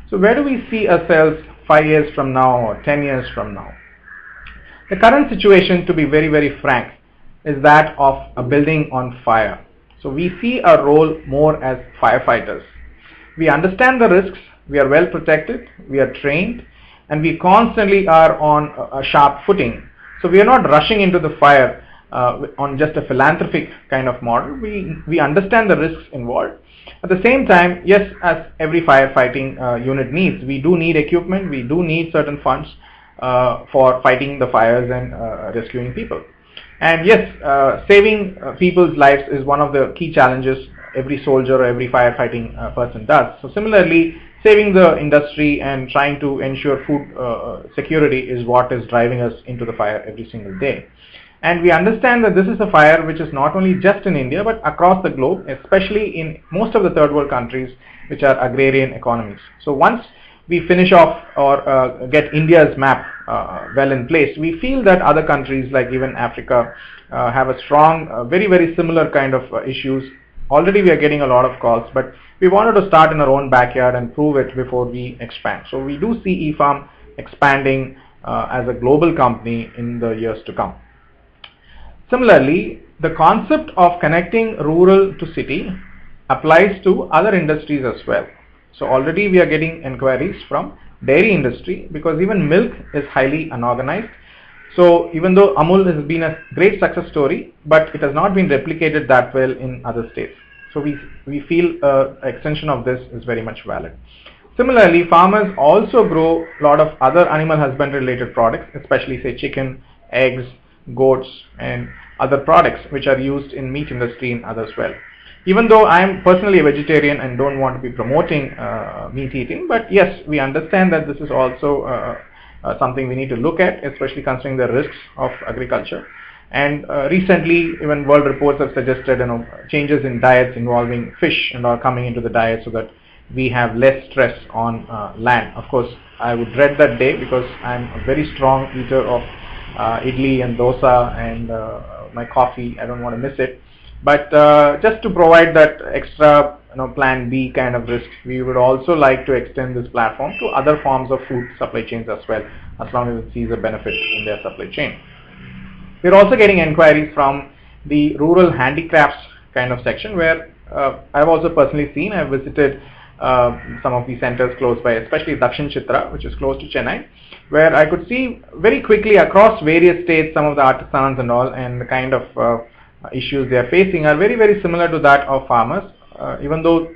So where do we see ourselves 5 years from now or 10 years from now? The current situation, to be very frank, is that of a building on fire. So we see our role more as firefighters. We understand the risks, we are well protected, we are trained, and we constantly are on a sharp footing. So we are not rushing into the fire on just a philanthropic kind of model. We understand the risks involved. At the same time, yes, as every firefighting unit needs, we do need equipment, we do need certain funds for fighting the fires and rescuing people. And yes, saving people's lives is one of the key challenges every soldier or every firefighting person does. So similarly, saving the industry and trying to ensure food security is what is driving us into the fire every single day. And we understand that this is a fire which is not only just in India but across the globe, especially in most of the third world countries which are agrarian economies. So once we finish off or get India's map well in place, we feel that other countries like even Africa have a strong, very similar kind of issues. Already we are getting a lot of calls, but we wanted to start in our own backyard and prove it before we expand. So we do see eFarm expanding as a global company in the years to come. Similarly, the concept of connecting rural to city applies to other industries as well. So already we are getting inquiries from dairy industry because even milk is highly unorganized. So even though Amul has been a great success story, but it has not been replicated that well in other states. So we feel extension of this is very much valid. Similarly, farmers also grow a lot of other animal husbandry related products, especially say chicken, eggs, goats and other products which are used in meat industry and others well. Even though I am personally a vegetarian and don't want to be promoting meat eating, but yes, we understand that this is also something we need to look at, especially considering the risks of agriculture. And recently, even world reports have suggested changes in diets involving fish and are coming into the diet so that we have less stress on land. Of course, I would dread that day because I'm a very strong eater of idli and dosa and my coffee. I don't want to miss it. But just to provide that extra plan B kind of risk, we would also like to extend this platform to other forms of food supply chains as well, as long as it sees a benefit in their supply chain. We're also getting inquiries from the rural handicrafts kind of section where I've also personally seen, I've visited some of these centers close by, especially Dakshin Chitra, which is close to Chennai, where I could see very quickly across various states some of the artisans and all, and the kind of issues they are facing are very similar to that of farmers, even though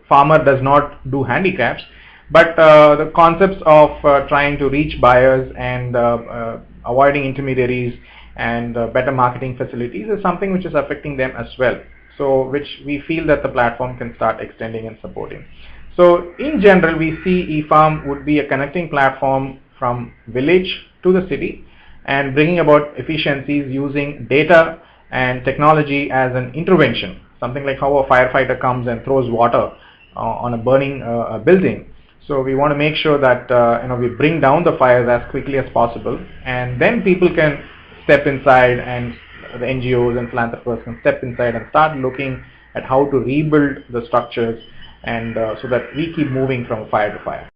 farmer does not do handicrafts, but the concepts of trying to reach buyers and avoiding intermediaries and better marketing facilities is something which is affecting them as well. So which we feel that the platform can start extending and supporting. So in general, we see eFarm would be a connecting platform from village to the city and bringing about efficiencies using data and technology as an intervention, something like how a firefighter comes and throws water on a burning building. So we want to make sure that we bring down the fires as quickly as possible, and then people can step inside, and the NGOs and philanthropists can step inside and start looking at how to rebuild the structures, and so that we keep moving from fire to fire.